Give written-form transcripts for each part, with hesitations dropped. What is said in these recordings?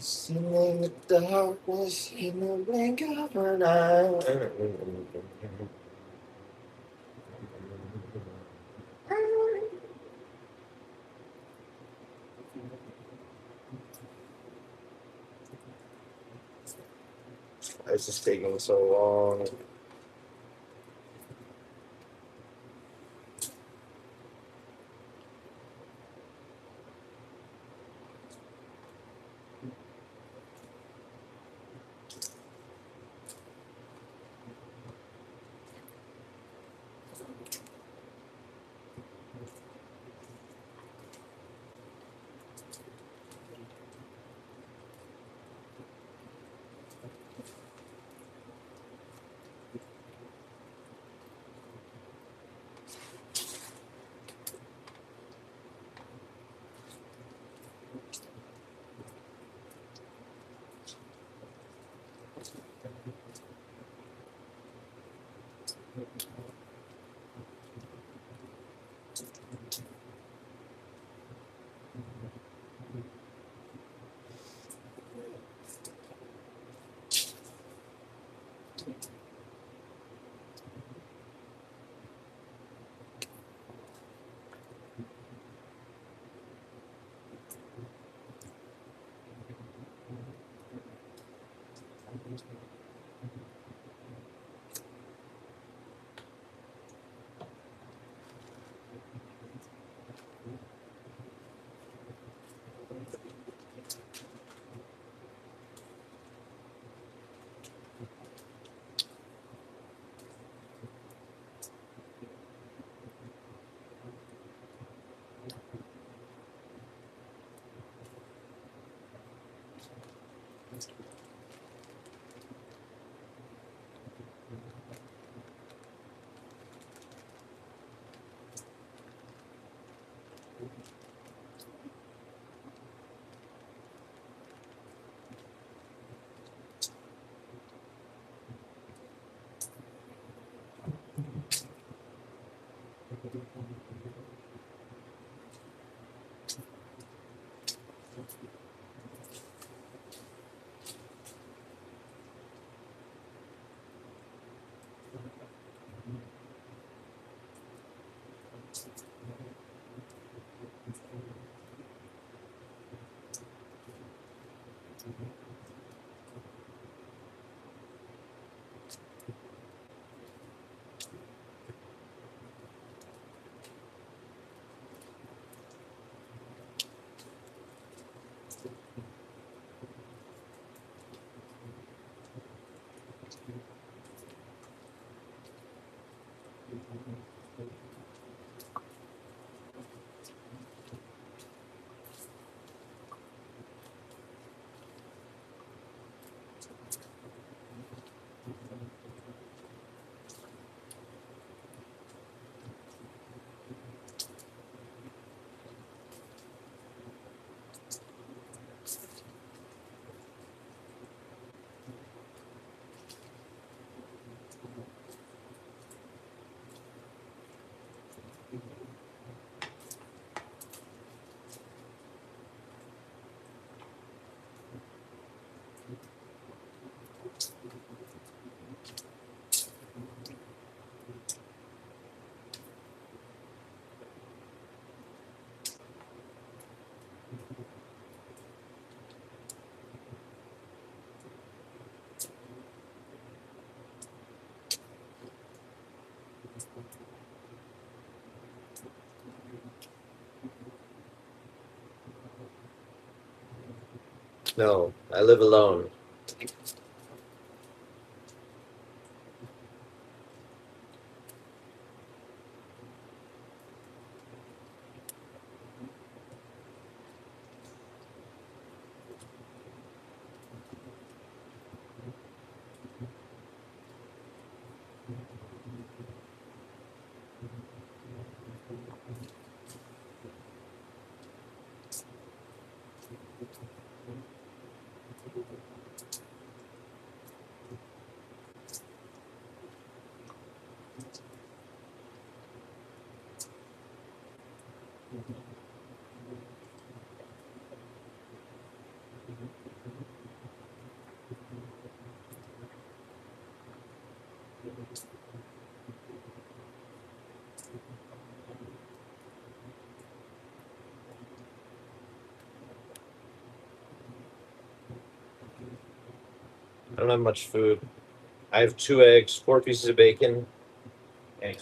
Singing the darkness in the blink of an eye. Why is this taking so long? No, I live alone. don't have much food. I have 2 eggs, 4 pieces of bacon, and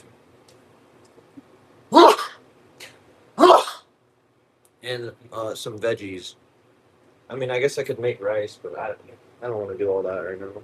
some veggies. I mean, I guess I could make rice, but I don't want to do all that right now.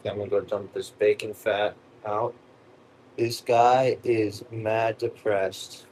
Okay, I'm gonna go dump this bacon fat out. This guy is mad depressed.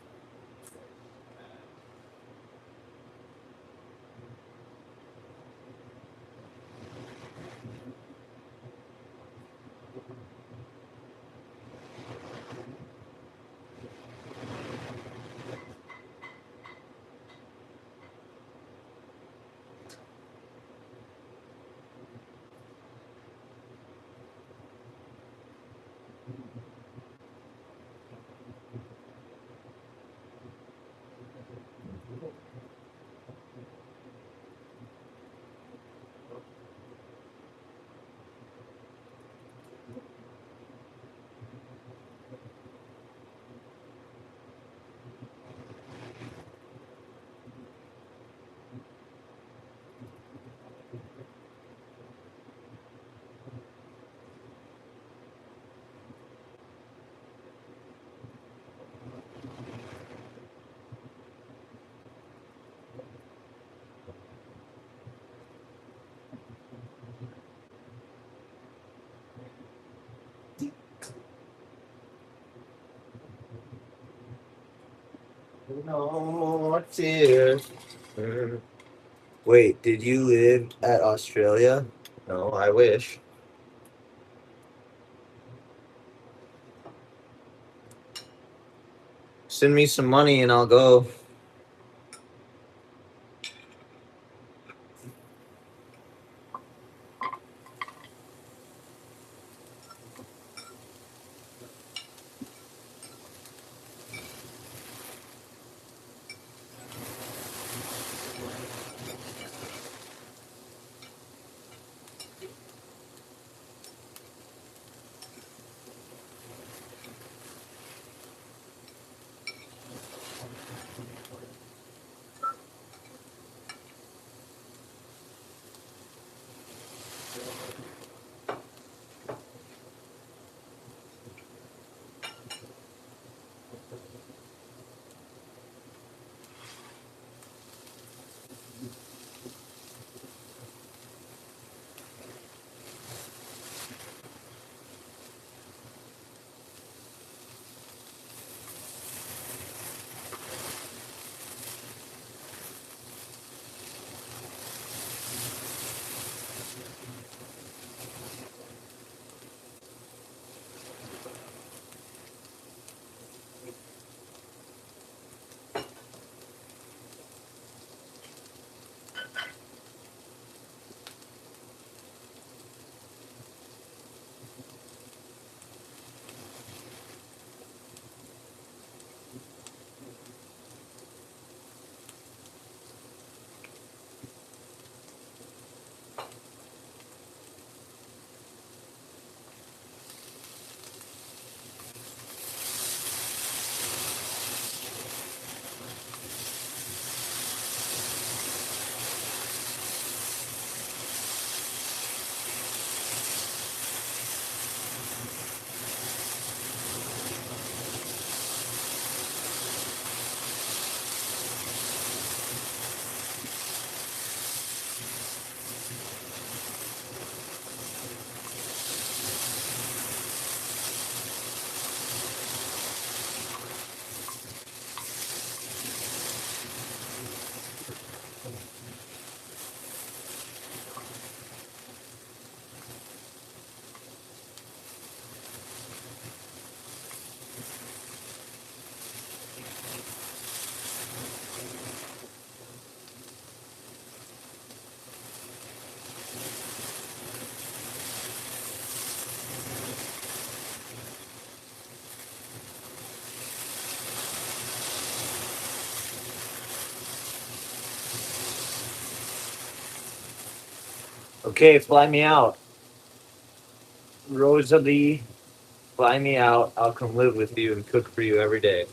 No more tears. Mm. Wait, did you live at Australia? No, I wish. Send me some money and I'll go. Okay, fly me out. Rosalie, fly me out. I'll come live with you and cook for you every day.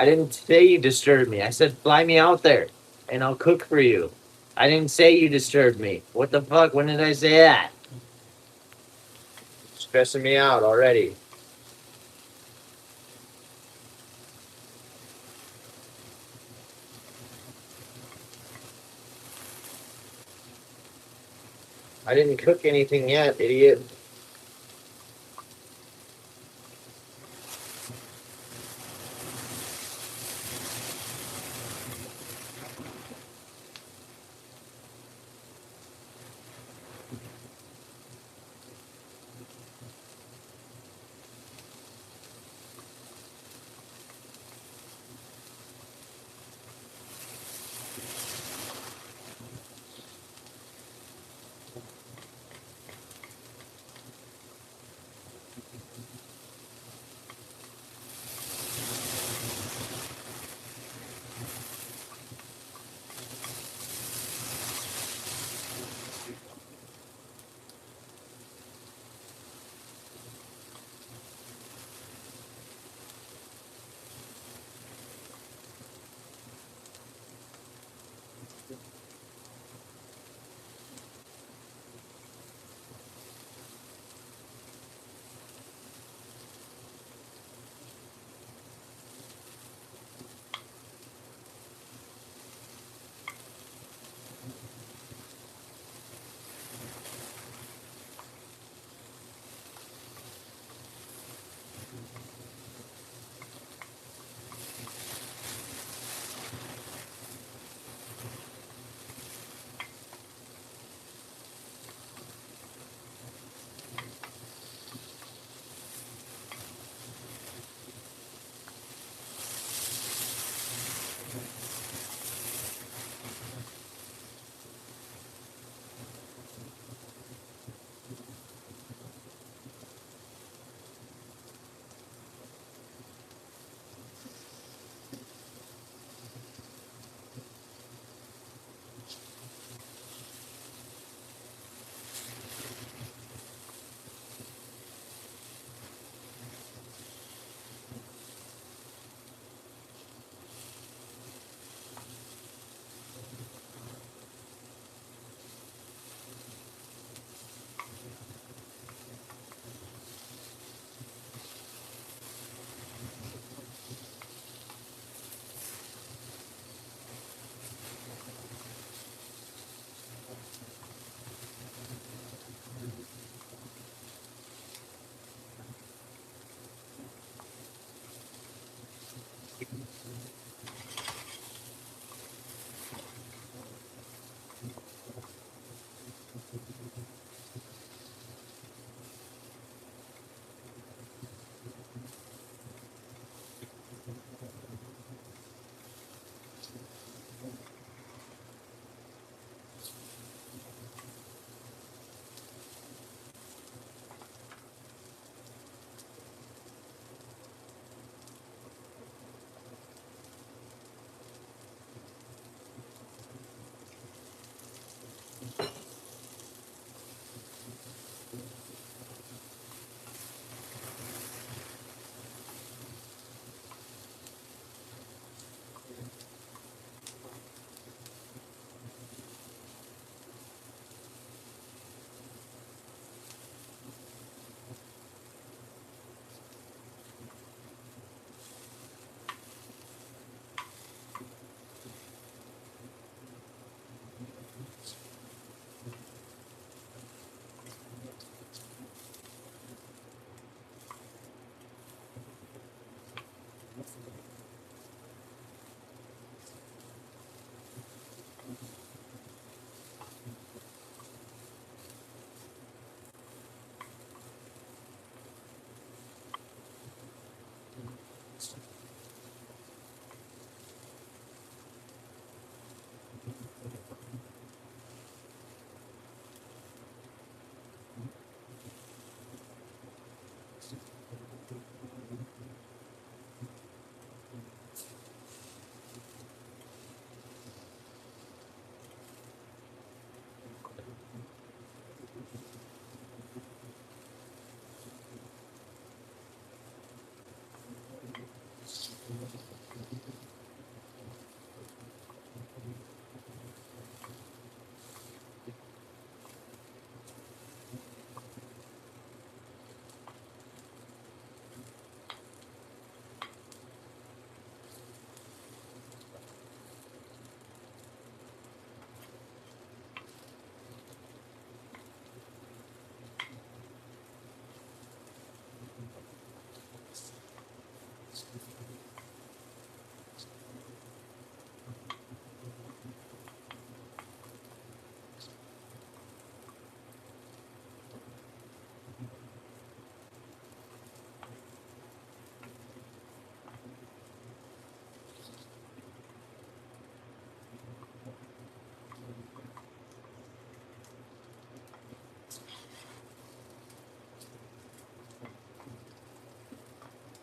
I didn't say you disturbed me. I said fly me out there and I'll cook for you. I didn't say you disturbed me. What the fuck? When did I say that? Stressing me out already. I didn't cook anything yet, idiot.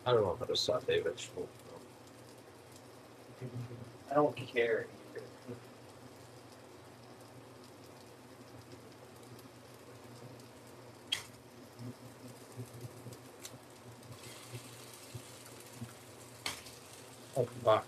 I don't know how to saute vegetables. I don't care. Oh, fuck.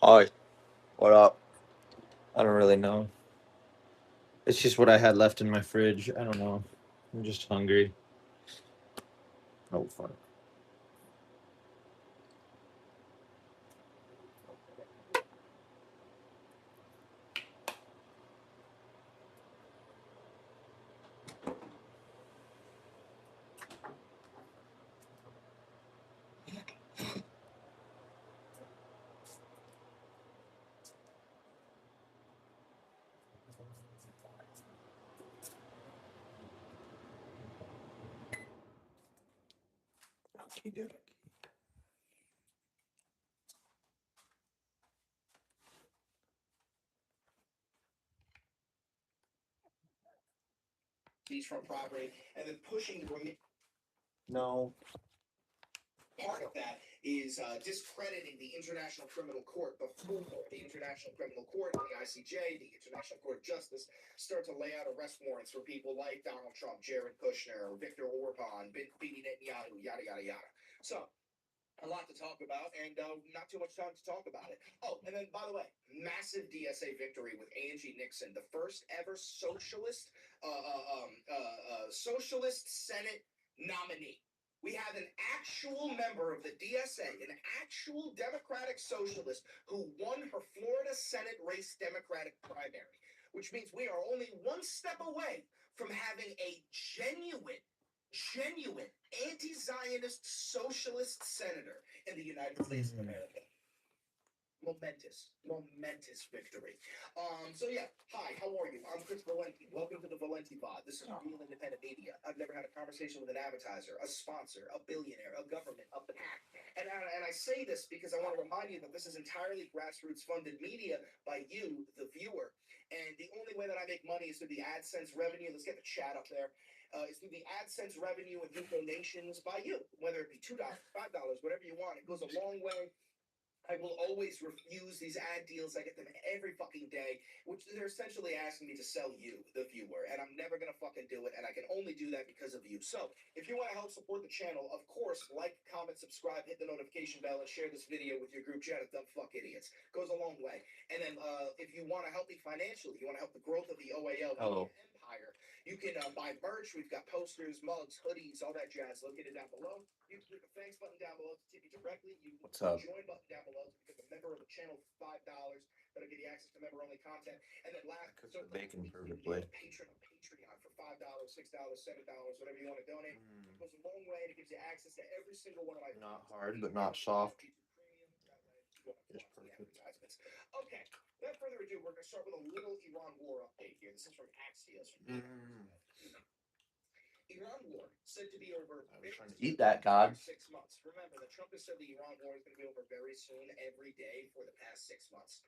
Hi, what up? I don't really know. It's just what I had left in my fridge. I don't know. I'm just hungry. Oh, fuck. Okay, dude. beachfront property, and then pushing the No. part of that is discrediting the International Criminal Court before the International Criminal Court and the ICJ, the International Court of Justice, start to lay out arrest warrants for people like Donald Trump, Jared Kushner, Viktor Orban, Benjamin Netanyahu, yada, yada, yada. So, a lot to talk about, and not too much time to talk about it. Oh, and then, by the way, massive DSA victory with Angie Nixon, the first ever socialist Senate nominee. We have an actual member of the DSA, an actual Democratic socialist who won her Florida Senate race Democratic primary, which means we are only one step away from having a genuine anti-Zionist socialist senator in the United States of America. Momentous victory. So yeah, hi, how are you? I'm Chris Valenti. Welcome to the Valenti Pod. This is real independent media. I've never had a conversation with an advertiser, a sponsor, a billionaire, a government, a PAC. And I say this because I want to remind you that this is entirely grassroots funded media by you, the viewer. And the only way that I make money is through the AdSense revenue. Let's get the chat up there. It's through the AdSense revenue and through donations by you, whether it be $2, $5, whatever you want. It goes a long way. I will always refuse these ad deals. I get them every fucking day, which they're essentially asking me to sell you, the viewer, and I'm never gonna fucking do it, and I can only do that because of you. So, if you want to help support the channel, of course, like, comment, subscribe, hit the notification bell, and share this video with your group chat of dumb fuck idiots. Goes a long way. And then, if you want to help me financially, you want to help the growth of the OAL empire, you can buy merch. We've got posters, mugs, hoodies, all that jazz located down below. You can click the thanks button down below to tip me directly. You can What's up? Join button down below to become a member of the channel for $5. That'll give you access to member only content. And then last, I cooked the bacon perfectly. Patreon for $5, $6, $7, whatever you want to donate. It goes a long way and it gives you access to every single one of my Not hard, but not soft. Just perfect. Okay, without further ado, we're going to start with a little Iran war update here. This is from Axios. Iran war said to be over. I was trying to eat that, God. 6 months. Remember that Trump has said the Iran war is going to be over very soon, every day for the past 6 months.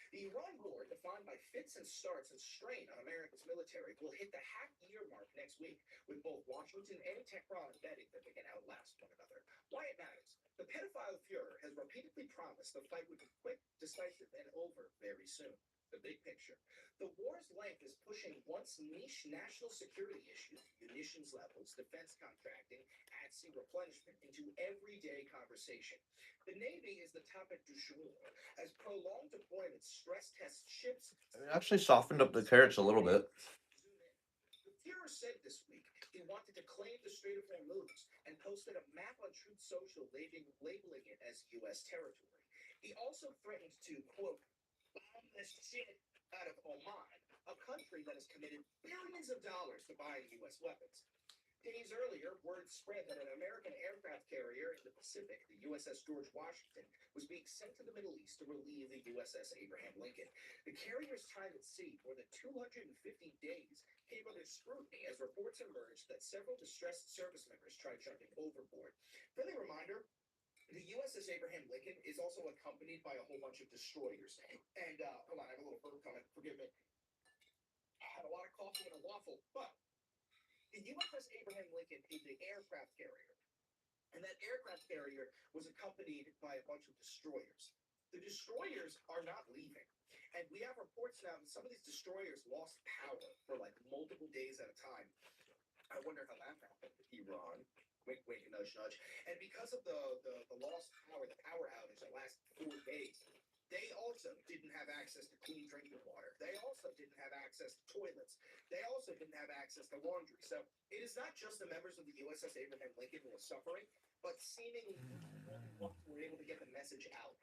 The Iran war, defined by fits and starts and strain on America's military, will hit the half-year mark next week, with both Washington and Tehran betting that they can outlast one another. Why it matters? The pedophile Fuhrer has repeatedly promised the fight would be quick, decisive, and over very soon. The big picture. The war's length is pushing once niche national security issues, munitions levels, defense contracting, at-sea replenishment, into everyday conversation. The Navy is the topic du jour, as prolonged deployments stress test ships. It actually softened up the carrots a little bit. The Fuhrer said this week he wanted to claim the Strait of Hormuz and posted a map on Truth Social labeling it as U.S. territory. He also threatened to, quote, bomb this shit out of Oman, a country that has committed billions of dollars to buying U.S. weapons. Days earlier, word spread that an American aircraft carrier in the Pacific, the USS George Washington, was being sent to the Middle East to relieve the USS Abraham Lincoln. The carrier's time at sea, more than 250 days, came under scrutiny as reports emerged that several distressed service members tried jumping overboard. Friendly reminder, the USS Abraham Lincoln is also accompanied by a whole bunch of destroyers. And, hold on, I have a little burp coming. Forgive me. I had a lot of coffee and a waffle. But the USS Abraham Lincoln is the aircraft carrier. And that aircraft carrier was accompanied by a bunch of destroyers. The destroyers are not leaving. And we have reports now that some of these destroyers lost power for like multiple days at a time. I wonder how that happened. Iran. Wink, wink, nudge, nudge. And because of the lost power, the power outage that lasted 4 days, they also didn't have access to clean drinking water. They also didn't have access to toilets. They also didn't have access to laundry. So it is not just the members of the USS Abraham Lincoln who are suffering, but seemingly we're able to get the message out.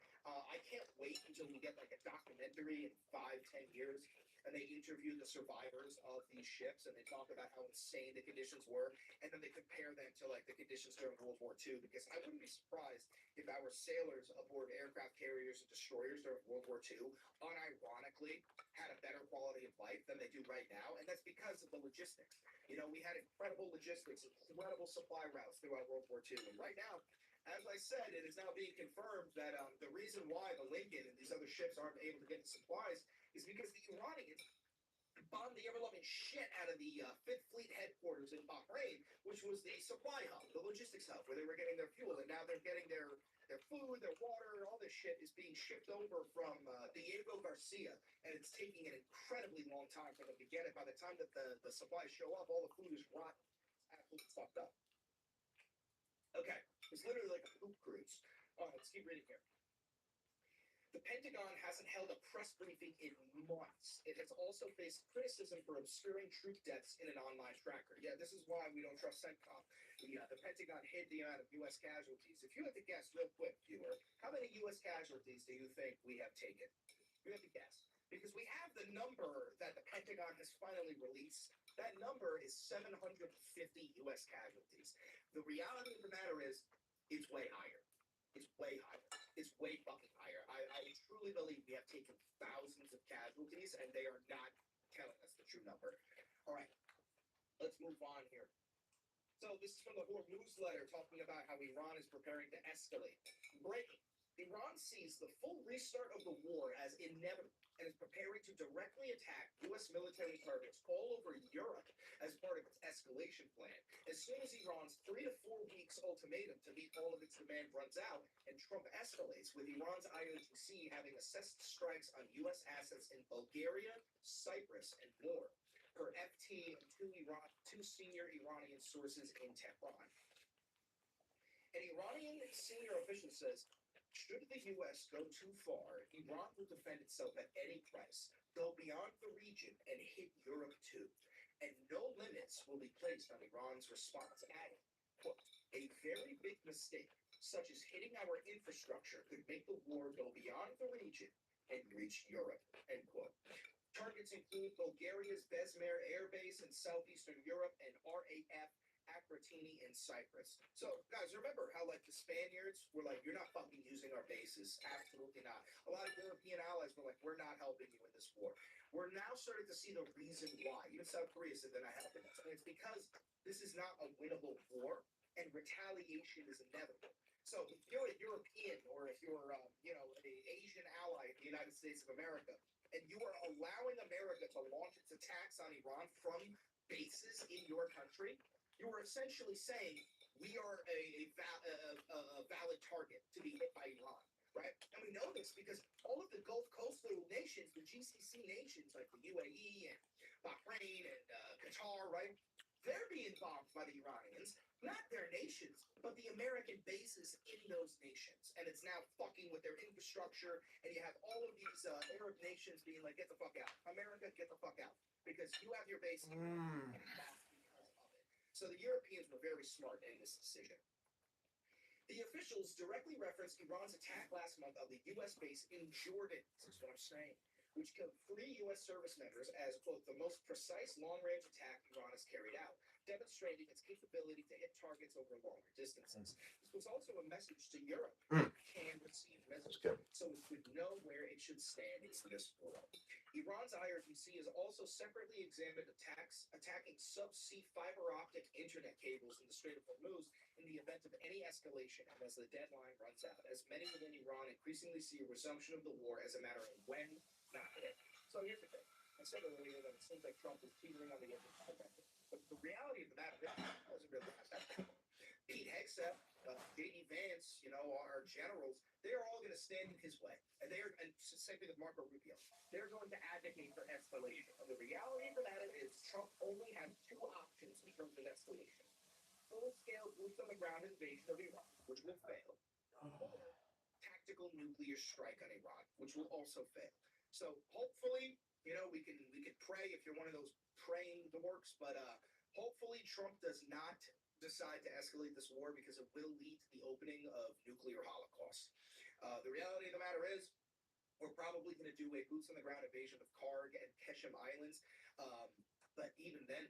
I can't wait until we get like a documentary in 5-10 years and they interview the survivors of these ships and they talk about how insane the conditions were, and then they compare them to like the conditions during World War II, because I wouldn't be surprised if our sailors aboard aircraft carriers and destroyers during World War II unironically had a better quality of life than they do right now, and that's because of the logistics. You know, we had incredible logistics, incredible supply routes throughout World War II, and right now, as I said, it is now being confirmed that the reason why the Lincoln and these other ships aren't able to get the supplies is because the Iranians bombed the ever-loving shit out of the Fifth Fleet headquarters in Bahrain, which was the supply hub, the logistics hub, where they were getting their fuel, and now they're getting their food, their water, all this shit is being shipped over from Diego Garcia, and it's taking an incredibly long time for them to get it. By the time that the supplies show up, all the food is rotten. It's absolutely fucked up. Okay, it's literally like a poop cruise. All right, let's keep reading here. The Pentagon hasn't held a press briefing in months. It has also faced criticism for obscuring troop deaths in an online tracker. Yeah, this is why we don't trust CENTCOM. The Pentagon hid the amount of U.S. casualties. If you had to guess real quick, viewer, how many U.S. casualties do you think we have taken? You have to guess. Because we have the number that the Pentagon has finally released. That number is 750 U.S. casualties. The reality of the matter is, it's way higher. It's way higher. It's way fucking higher. I truly believe we have taken thousands of casualties, and they are not telling us the true number. All right, let's move on here. So this is from the Horde newsletter talking about how Iran is preparing to escalate. Breaking. Iran sees the full restart of the war as inevitable and is preparing to directly attack U.S. military targets all over Europe as part of its escalation plan. As soon as Iran's 3 to 4 weeks ultimatum to meet all of its demand runs out and Trump escalates, with Iran's IOGC having assessed strikes on U.S. assets in Bulgaria, Cyprus, and more, per FT and two senior Iranian sources in Tehran. An Iranian senior official says, should the U.S. go too far, Iran will defend itself at any price, go beyond the region, and hit Europe too. And no limits will be placed on Iran's response, adding, quote, a very big mistake, such as hitting our infrastructure, could make the war go beyond the region and reach Europe, end quote. Targets include Bulgaria's Bezmer Air Base in southeastern Europe and RAF Akratini in Cyprus. So, guys, remember how, like, the Spaniards were like, you're not fucking using our bases. Absolutely not. A lot of European allies were like, we're not helping you in this war. We're now starting to see the reason why. Even South Korea said they're not helping us. And it's because this is not a winnable war, and retaliation is inevitable. So if you're a European or if you're, an Asian ally of the United States of America, and you are allowing America to launch its attacks on Iran from bases in your country, you are essentially saying we are a valid target to be hit by Iran, right? And we know this because all of the Gulf coastal nations, the GCC nations like the UAE and Bahrain and Qatar, right? They're being bombed by the Iranians, not their nations, but the American bases in those nations. And it's now fucking with their infrastructure. And you have all of these Arab nations being like, get the fuck out. America, get the fuck out. Because you have your base here. And that's because of it. So the Europeans were very smart in this decision. The officials directly referenced Iran's attack last month of the U.S. base in Jordan, this is what I'm saying, which killed 3 U.S. service members as, quote, the most precise long-range attack Iran has carried out, demonstrating its capability to hit targets over longer distances. This was also a message to Europe. Can receive messages, so it would know where it should stand in this world. Iran's IRGC has also separately examined attacking subsea fiber optic internet cables in the Strait of Hormuz in the event of any escalation and as the deadline runs out, as many within Iran increasingly see a resumption of the war as a matter of when, not if. So here's the thing. I said earlier that it seems like Trump is teetering on the edge of protecting. But the reality of the matter is, it doesn't really happen. Pete Hegseth, J.D. Vance, our generals, they are all going to stand in his way. And same thing with Marco Rubio. They're going to advocate for escalation. And the reality of the matter is Trump only has 2 options in terms of escalation. Full-scale boots on the ground invasion of Iran, which will fail, or tactical nuclear strike on Iran, which will also fail. So hopefully, we can pray if you're one of those praying dorks, but hopefully Trump does not decide to escalate this war because it will lead to the opening of nuclear holocaust. The reality of the matter is, we're probably going to do a boots on the ground invasion of Karg and Keshem Islands. But even then,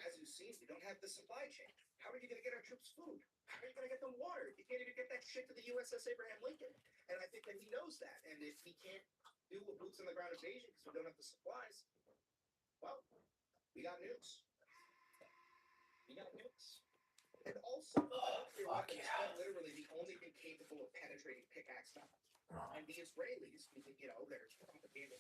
as you've seen, we don't have the supply chain. How are you going to get our troops food? How are you going to get them water? You can't even get that shit to the USS Abraham Lincoln. And I think that he knows that. And if he can't do a boots on the ground invasion because we don't have the supplies, well, we got nukes. And also, weapons have literally the only thing capable of penetrating pickaxe now. And the Israelis, they're complicated.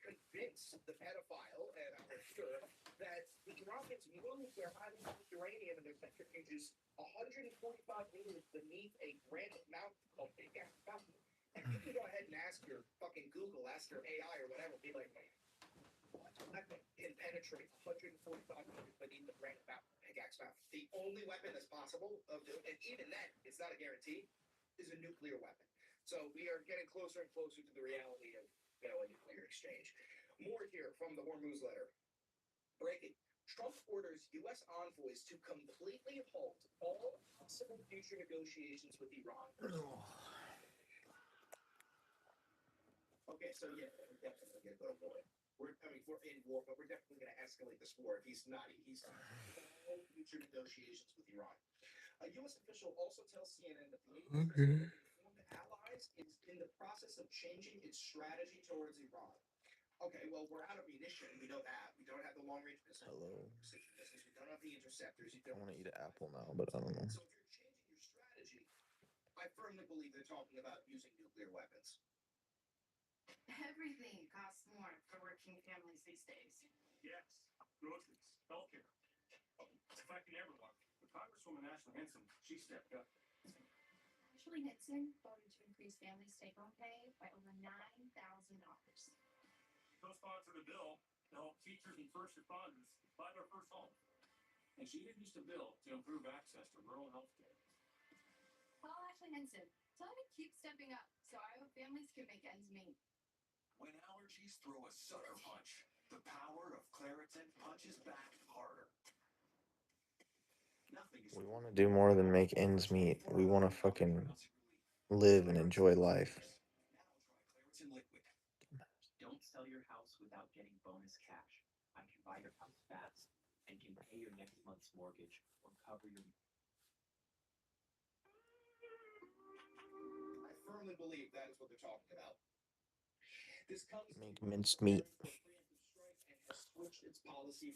convince the pedophile, and I'm sure, that the rockets move their highly enriched uranium and their centrifuges 145 meters beneath a granite mountain called Big Ass Mountain. And you can go ahead and ask your fucking Google, ask your AI or whatever, be like, what weapon can penetrate 145 meters beneath the granite mountain, Big Axe Mountain? The only weapon that's possible of doing, and even then, it's not a guarantee, is a nuclear weapon. So we are getting closer and closer to the reality of, a nuclear exchange. More here from the Hormuz letter. Breaking. Trump orders U.S. envoys to completely halt all possible future negotiations with Iran. Okay, so yeah, we're definitely going to go to war. We're in war, but we're definitely going to escalate this war. He's all future negotiations with Iran. A U.S. official also tells CNN that the informed allies is in the process of changing its strategy towards Iran. Okay, well, we're out of munition. We know that. We don't have the long-range missiles. Hello. We don't have the interceptors. I want to eat an apple now, but I don't know. So if you're changing your strategy, I firmly believe they're talking about using nuclear weapons. Everything costs more for working families these days. Yes, groceries, healthcare. It's affecting everyone. But Congresswoman Ashley Henson, she stepped up. Ashley Henson voted to increase families' take-home pay by over $9,000. Co-sponsored a bill to help teachers and first responders buy their first home. And she introduced a bill to improve access to rural health care. Call Ashley Henson. Tell her to keep stepping up so Iowa families can make ends meet. When allergies throw a sucker punch, the power of Claritin punches back harder. We want to do more than make ends meet. We want to fucking live and enjoy life. Don't sell your house without getting bonus cash. I can buy your house fast and can pay your next month's mortgage or cover your... I firmly believe that is what they're talking about. This comes Make minced meat. and has switched its policy